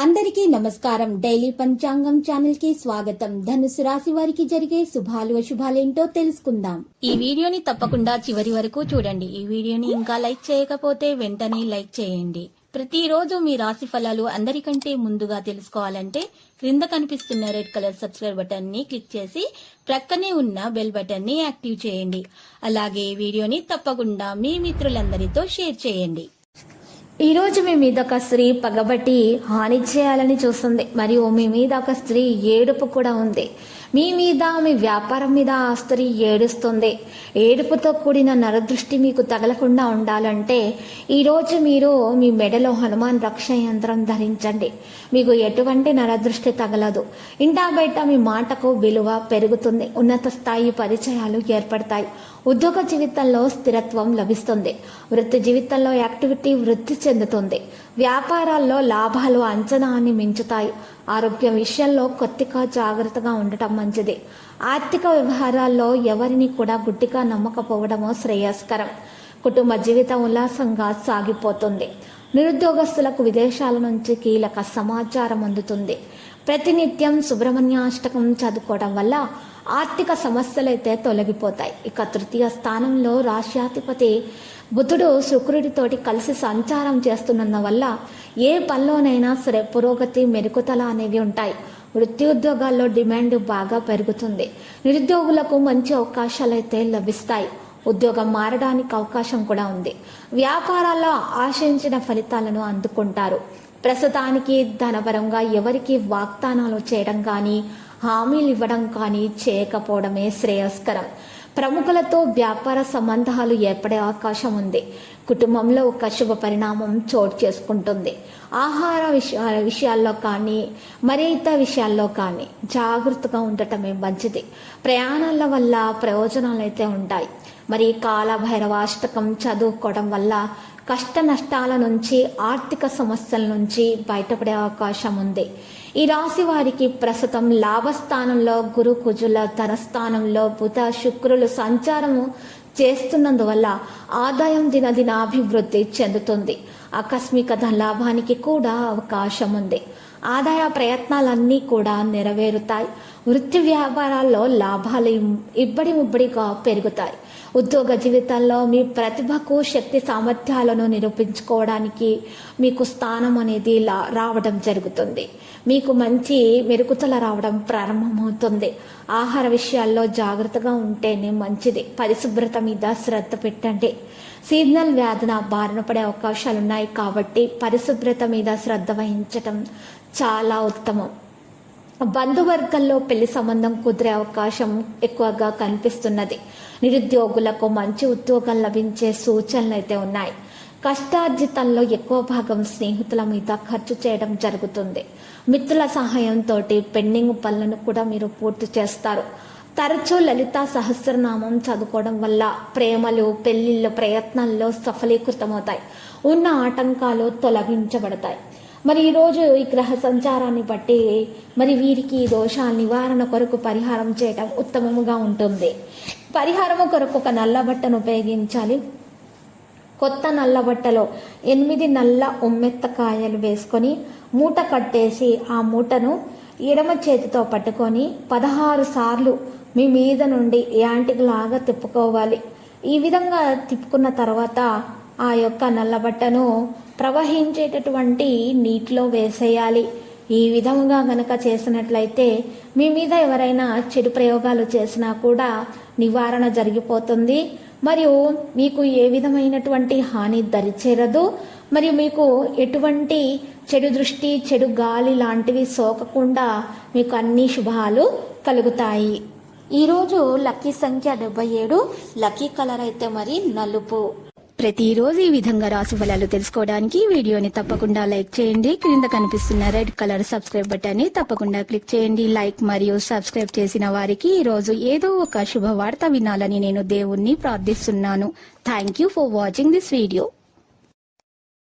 అందరికీ నమస్కారం. డైలీ పంచాంగం ఛానల్ కి స్వాగతం. ధనుసు రాశి వారికి జరిగే శుభాలు అశుభాలేంటో తెలుసుకుందాం. ఈ వీడియోని తప్పకుండా చివరి వరకు చూడండి. ఈ వీడియోని ఇంకా లైక్ చేయకపోతే వెంటనే లైక్ చేయండి. ప్రతిరోజు మీ రాశి ఫలాలు అందరికంటే ముందుగా తెలుసుకోవాలంటే క్రింద కనిపిస్తున్న రెడ్ కలర్ సబ్స్క్రైబ్ బటన్ ని క్లిక్ చేసి ప్రక్కనే ఉన్న బెల్ బటన్ ని యాక్టివ్ చేయండి. అలాగే వీడియోని తప్పకుండా మీ మిత్రులందరితో షేర్ చేయండి. ఈ రోజు మీ మీద ఒక స్త్రీ పగబట్టి హాని చేయాలని చూస్తుంది. మరియు మీ మీద ఒక స్త్రీ ఏడుపు కూడా ఉంది. మీ మీద, మీ వ్యాపారం మీద ఆ స్త్రీ ఏడుస్తుంది. ఏడుపుతో కూడిన నరదృష్టి మీకు తగలకుండా ఉండాలంటే ఈరోజు మీరు మీ మెడలో హనుమాన్ రక్ష యంత్రం ధరించండి. మీకు ఎటువంటి నరదృష్టి తగలదు. ఇంటా బయట మీ మాటకు విలువ పెరుగుతుంది. ఉన్నత స్థాయి పరిచయాలు ఏర్పడతాయి. ఉద్యోగ జీవితంలో స్థిరత్వం లభిస్తుంది. వృత్తి జీవితంలో యాక్టివిటీ వృద్ధి చెందుతుంది. వ్యాపారాల్లో లాభాలు అంచనాన్ని మించుతాయి. ఆరోగ్య విషయంలో కొద్దిగా జాగ్రత్తగా ఉండటం మంచిది. ఆర్థిక వ్యవహారాల్లో ఎవరిని కూడా గుడ్డిగా నమ్మకపోవడమో శ్రేయస్కరం. కుటుంబ జీవితం ఉల్లాసంగా సాగిపోతుంది. నిరుద్యోగస్తులకు విదేశాల నుంచి కీలక సమాచారం అందుతుంది. ప్రతినిత్యం సుబ్రహ్మణ్యాష్టకం చదువుకోవడం వల్ల ఆర్థిక సమస్యలైతే తొలగిపోతాయి. ఇక తృతీయ స్థానంలో రాశ్యాధిపతి బుధుడు శుక్రుడితోటి కలిసి సంచారం చేస్తున్నందు వల్ల ఏ పనిలోనైనా సరే పురోగతి, మెరుగుదల అనేవి ఉంటాయి. వృత్తి ఉద్యోగాల్లో డిమాండ్ బాగా పెరుగుతుంది. నిరుద్యోగులకు మంచి అవకాశాలు అయితే లభిస్తాయి. ఉద్యోగం మారడానికి అవకాశం కూడా ఉంది. వ్యాపారాల్లో ఆశించిన ఫలితాలను అందుకుంటారు. ప్రస్తుతానికి ధనపరంగా ఎవరికి వాగ్దానాలు చేయడం కానీ, హామీలు ఇవ్వడం కానీ చేయకపోవడమే శ్రేయస్కరం. ప్రముఖులతో వ్యాపార సంబంధాలు ఏర్పడే అవకాశం ఉంది. కుటుంబంలో ఒక శుభ పరిణామం చోటు చేసుకుంటుంది. ఆహార విషయాల్లో కానీ, మరి ఇతర విషయాల్లో కానీ జాగ్రత్తగా ఉండటమే మంచిది. ప్రయాణాల వల్ల ప్రయోజనాలు అయితే ఉంటాయి. మరి కాలభైరవాష్టకం చదువుకోవడం వల్ల కష్ట నష్టాల నుంచి, ఆర్థిక సమస్యల నుంచి బయటపడే అవకాశం ఉంది. ఈ రాశి వారికి ప్రస్తుతం లాభస్థానంలో గురు, కుజుల, ధనస్థానంలో బుధ, శుక్రులు సంచారము చేస్తున్నందువల్ల ఆదాయం దినదినాభివృద్ధి చెందుతుంది. ఆకస్మిక ధనలాభానికి కూడా అవకాశం ఉంది. ఆదాయ ప్రయత్నాలన్నీ కూడా నెరవేరుతాయి. వృత్తి వ్యాపారాల్లో లాభాలు ఇబ్బడి ముబ్బడిగా పెరుగుతాయి. ఉద్యోగ జీవితంలో మీ ప్రతిభకు, శక్తి సామర్థ్యాలను నిరూపించుకోవడానికి మీకు స్థానం అనేది రావడం జరుగుతుంది. మీకు మంచి మెరుగుదల రావడం ప్రారంభమవుతుంది. ఆహార విషయాల్లో జాగ్రత్తగా ఉంటేనే మంచిది. పరిశుభ్రత మీద శ్రద్ధ పెట్టండి. సీజనల్ వ్యాధుల బారిన పడే అవకాశాలు ఉన్నాయి కాబట్టి పరిశుభ్రత మీద శ్రద్ధ వహించటం చాలా ఉత్తమం. బంధువర్గంలో పెళ్లి సంబంధం కుదిరే అవకాశం ఎక్కువగా కనిపిస్తున్నది. నిరుద్యోగులకు మంచి ఉద్యోగం లభించే సూచనలు అయితే ఉన్నాయి. కష్టార్జితంలో ఎక్కువ భాగం స్నేహితుల మీద ఖర్చు చేయడం జరుగుతుంది. మిత్రుల సహాయంతో పెండింగ్ పనులను కూడా మీరు పూర్తి చేస్తారు. తరచూ లలితా సహస్రనామం చదువుకోవడం వల్ల ప్రేమలు, పెళ్లిళ్ళ ప్రయత్నాల్లో సఫలీకృతమవుతాయి. ఉన్న ఆటంకాలు తొలగించబడతాయి. మరి ఈరోజు ఈ గ్రహ సంచారాన్ని బట్టి మరి వీరికి దోషాల నివారణ కొరకు పరిహారం చేయడం ఉత్తమముగా ఉంటుంది. పరిహారము కొరకు ఒక నల్ల బట్టను ఉపయోగించాలి. కొత్త నల్ల బట్టలో 8 నల్ల ఉమ్మెత్తకాయలు వేసుకొని మూట కట్టేసి ఆ మూటను ఎడమ చేతితో పట్టుకొని 16 సార్లు మీ మీద నుండి యాంటిలాగా తిప్పుకోవాలి. ఈ విధంగా తిప్పుకున్న తర్వాత ఆ యొక్క నల్ల బట్టను ప్రవహించేటటువంటి నీటిలో వేసేయాలి. ఈ విధంగా గనక చేసినట్లయితే మీ మీద ఎవరైనా చెడు ప్రయోగాలు చేసినా కూడా నివారణ జరిగిపోతుంది. మరియు మీకు ఏ విధమైనటువంటి హాని దరిచేరదు. మరియు మీకు ఎటువంటి చెడు దృష్టి, చెడు గాలి లాంటివి సోకకుండా మీకు అన్ని శుభాలు కలుగుతాయి. ఈరోజు లక్కీ సంఖ్య 77. లక్కీ కలర్ అయితే మరి నలుపు. ప్రతిరోజు ఈ విధంగా రాశి ఫలాలు తెలుసుకోవడానికి వీడియోని తప్పకుండా లైక్ చేయండి. క్రింద కనిపిస్తున్న రెడ్ కలర్ సబ్స్క్రైబ్ బటన్ ని తప్పకుండా క్లిక్ చేయండి. లైక్ మరియు సబ్స్క్రైబ్ చేసిన వారికి ఈ రోజు ఏదో ఒక శుభవార్త వినాలని నేను దేవుణ్ణి ప్రార్థిస్తున్నాను. Thank you for watching this video.